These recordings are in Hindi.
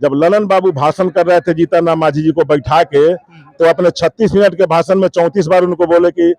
जब ललन बाबू भाषण कर रहे थे जीतन राम मांझी जी को बैठा के, तो अपने 36 मिनट के भाषण में 34 बार उनको बोले कि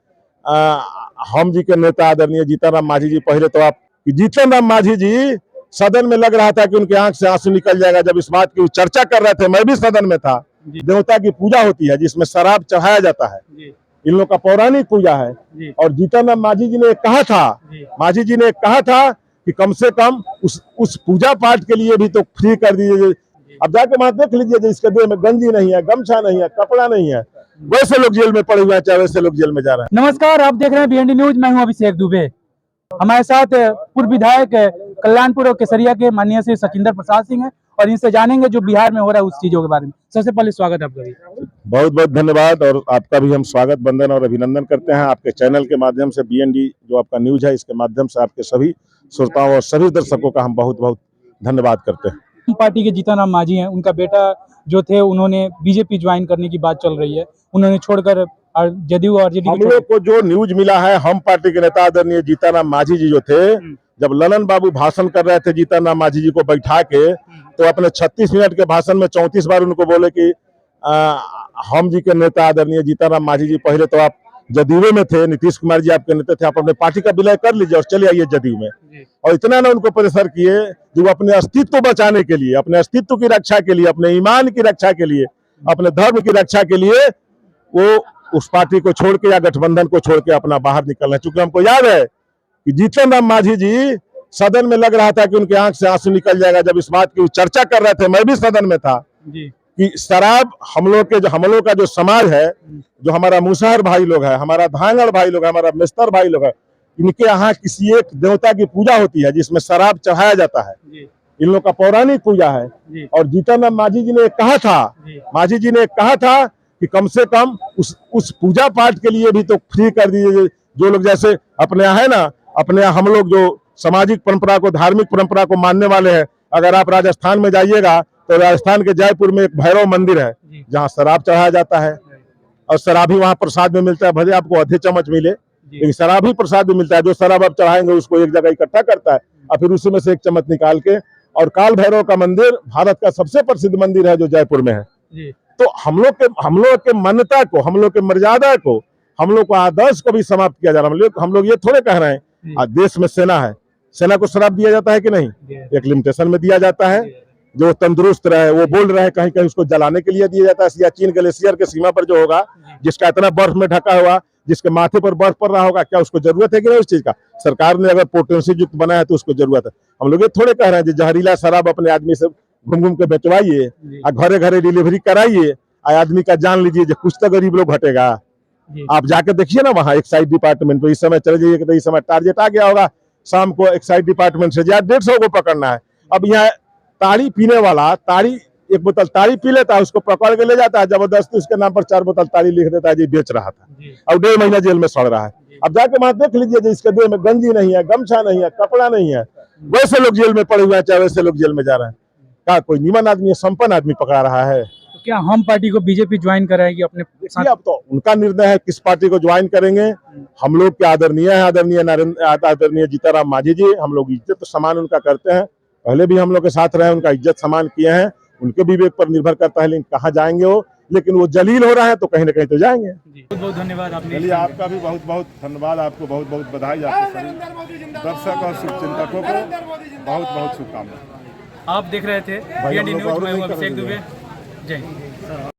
हम जी के नेता आदरणीय जीतन राम मांझी जी, पहले तो आप जीतन राम मांझी जी सदन में लग रहा था कि उनके आंख से आंसू निकल जाएगा जब इस बात की चर्चा कर रहे थे। मैं भी सदन में था। देवता की पूजा होती है जिसमें शराब चढ़ाया जाता है, इन लोगों का पौराणिक पूजा है। और जीतन राम मांझी जी ने कहा था, मांझी जी ने कहा था कि कम से कम उस पूजा पाठ के लिए भी तो फ्री कर दीजिए। अब जाके वहां देख लीजिए, इसके देह में गंजी नहीं है, गमछा नहीं है, कपड़ा नहीं है, वैसे लोग जेल में पड़े हुए हैं, चाहे वैसे लोग जेल में जा रहे हैं। नमस्कार, आप देख रहे हैं बीएनडी न्यूज। मैं हूं अभिषेक दुबे। हमारे साथ पूर्व विधायक कल्याणपुर और केसरिया के माननीय श्री सचिंदर प्रसाद सिंह हैं और इनसे जानेंगे जो बिहार में हो रहा है उस चीजों के बारे में। सबसे पहले स्वागत है आपका। बहुत बहुत धन्यवाद, और आपका भी हम स्वागत, वंदन और अभिनंदन करते हैं। आपके चैनल के माध्यम से बीएनडी जो आपका न्यूज है, इसके माध्यम से आपके सभी श्रोताओं और सभी दर्शकों का हम बहुत बहुत धन्यवाद करते हैं। पार्टी के जीतन राम मांझी हैं, उनका बेटा जो थे उन्होंने बीजेपी ज्वाइन करने की बात चल रही है, उन्होंने छोड़कर जदयू और हम लोग को जो न्यूज मिला है, हम पार्टी के नेता आदरणीय जीतन राम मांझी जी जो थे, जब ललन बाबू भाषण कर रहे थे जीतन राम मांझी जी को बैठा के, तो अपने 36 मिनट के भाषण में 34 बार उनको बोले कि हम जी के नेता आदरणीय जीतन राम मांझी जी, पहले तो आप जदयू में थे, नीतीश कुमार जी आपके नेता थे, आप अपने पार्टी का विलय कर लीजिए और चले आइए जदयू में। और इतना ना उनको प्रेशर किए जो अपने अस्तित्व बचाने के लिए, अपने अस्तित्व की रक्षा के लिए, अपने ईमान की रक्षा के लिए, अपने धर्म की रक्षा के लिए वो उस पार्टी को छोड़ के या गठबंधन को छोड़ के अपना बाहर निकलना। चूंकि हमको याद है कि जीतन राम मांझी जी सदन में लग रहा था कि उनके आंख से आंसू निकल जाएगा जब इस बात की चर्चा कर रहे थे। मैं भी सदन में था कि शराब हम लोग का जो समाज है, जो हमारा मुसहर भाई लोग है, हमारा धांगड़ भाई लोग है, हमारा मिस्तर भाई लोग है, इनके यहाँ किसी एक देवता की पूजा होती है जिसमें शराब चढ़ाया जाता है। इन लोग का पौराणिक पूजा है। और जीतन राम मांझी जी ने कहा था, मांझी जी ने कहा था कि कम से कम उस पूजा पाठ के लिए भी तो फ्री कर दीजिए। जो लोग जैसे अपने यहाँ है ना, अपने यहाँ हम लोग जो सामाजिक परंपरा को, धार्मिक परंपरा को मानने वाले हैं, अगर आप राजस्थान में जाइएगा तो राजस्थान के जयपुर में एक भैरव मंदिर है जहाँ शराब चढ़ाया जाता है, और शराब ही वहाँ प्रसाद में मिलता है। भले आपको आधे चम्मच मिले, लेकिन शराब ही प्रसाद में मिलता है। जो शराब आप चढ़ाएंगे उसको एक जगह इकट्ठा करता है और फिर उसमें से एक चम्मच निकाल के। और काल भैरव का मंदिर भारत का सबसे प्रसिद्ध मंदिर है जो जयपुर में है। तो हम लोग के मान्यता को, हम लोग के मर्यादा को, हम लोग को आदर्श को भी समाप्त किया जा रहा है। हम लोग ये थोड़े कह रहे हैं, देश में सेना है, सेना को शराब दिया जाता है कि नहीं? एक लिमिटेशन में दिया जाता है। जो तंदुरुस्त रहे, वो बोल रहे हैं, कहीं कहीं उसको जलाने के लिए दिया जाता है। सियाचिन ग्लेशियर के सीमा पर जो होगा, जिसका इतना बर्फ में ढका हुआ, जिसके माथे पर बर्फ पड़ रहा होगा, क्या उसको जरूरत है कि नहीं उस चीज का? सरकार ने अगर पोटेंशियल युक्त बनाया है तो उसको जरूरत है। हम लोग ये थोड़े कह रहे हैं जहरीला शराब अपने आदमी से घूम घूम के बेचवाइए, घरे घरे डिलीवरी कराइए, आदमी का जान लीजिए, कुछ तो गरीब लोग हटेगा। आप जाके देखिए ना वहाँ एक्साइज डिपार्टमेंट पे, इस समय चले जाइए, तो इस समय टारगेट आ गया होगा, शाम को एक्साइज डिपार्टमेंट से 150 को पकड़ना है। अब यहाँ ताड़ी पीने वाला एक बोतल ताड़ी पी लेता है, उसको पकड़ के ले जाता है, जबरदस्ती उसके नाम पर 4 बोतल ताड़ी लिख देता है जी बेच रहा था, अब 1.5 महीना जेल में सड़ रहा है। अब जाके वहां देख लीजिए, इसके देह में गंजी नहीं है, गमछा नहीं है, कपड़ा नहीं है, वैसे लोग जेल में पड़े हुए हैं, चाहे वैसे लोग जेल में जा रहे हैं। क्या कोई निमन आदमी, संपन्न आदमी पकड़ा रहा है? तो क्या हम पार्टी को बीजेपी ज्वाइन कराएगी अपने साथ? अब तो उनका निर्णय है किस पार्टी को ज्वाइन करेंगे। हम लोग के आदरणीय है, आदरणीय जीतन राम मांझी जी, हम लोग इज्जत सम्मान उनका करते हैं, पहले भी हम लोग के साथ रहे, उनका इज्जत सम्मान किए हैं। उनके विवेक पर निर्भर करता है, लेकिन कहाँ जाएंगे वो, लेकिन वो जलील हो रहा है तो कहीं ना कहीं तो जाएंगे। बहुत बहुत धन्यवाद आपने। चलिए, आपका भी बहुत बहुत धन्यवाद, आपको बहुत बहुत बधाई, आपके सभी दर्शक और शुभचिंतकों को बहुत बहुत शुभकामनाएं। आप देख रहे थे बीएनडी न्यूज, मैं हूं अभिषेक दुबे। जय हिंद।